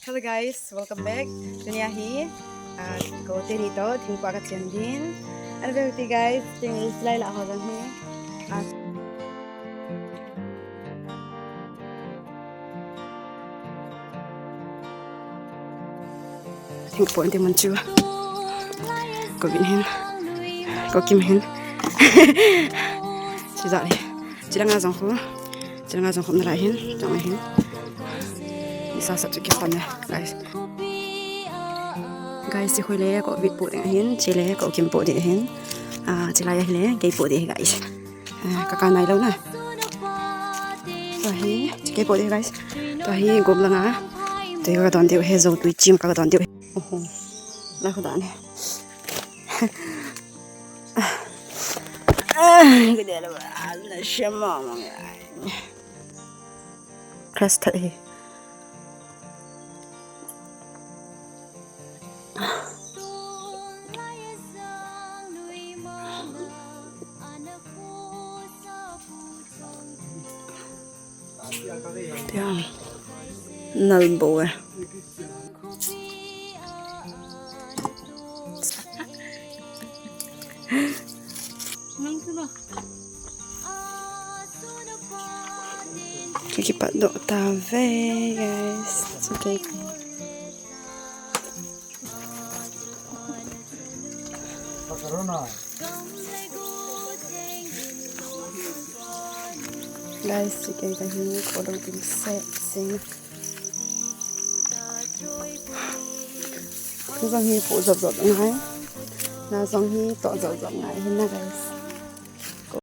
Hello guys, welcome back. Dunia hi. Ko tiri to Thingpo kache din. Ano ba guys? Ting slide la ho jang hi. Thingpo ndi manchu. Ko bin hin. Ko kim hin. Chỉ dạo đi. Chỉ đang ngazong khu na lại hin, trong hin. Đi sa sắp kia pan này, guys. Guys, si khui le ko vịt bộ tiếng hin, chỉ le ko kim bộ tiếng hin. Chỉ lại le cái bộ tiếng guys. Các này lâu nè. Tahi, cái bộ tiếng guys. Tahi gồm là ngã. Tôi có đoàn điệu hết rồi, tôi chim các đoàn điệu. Lại khó đạn này. Cái này là什么嘛？Class thật đi. Thấy không? Nồi bò à. Cái bạn độ ta về guys. It's okay. Guys, cái hình có đồng tiền sẽ xinh. Cái dòng hi phụ dập ngay. Là dòng hi tọ dập ngay hình na guys.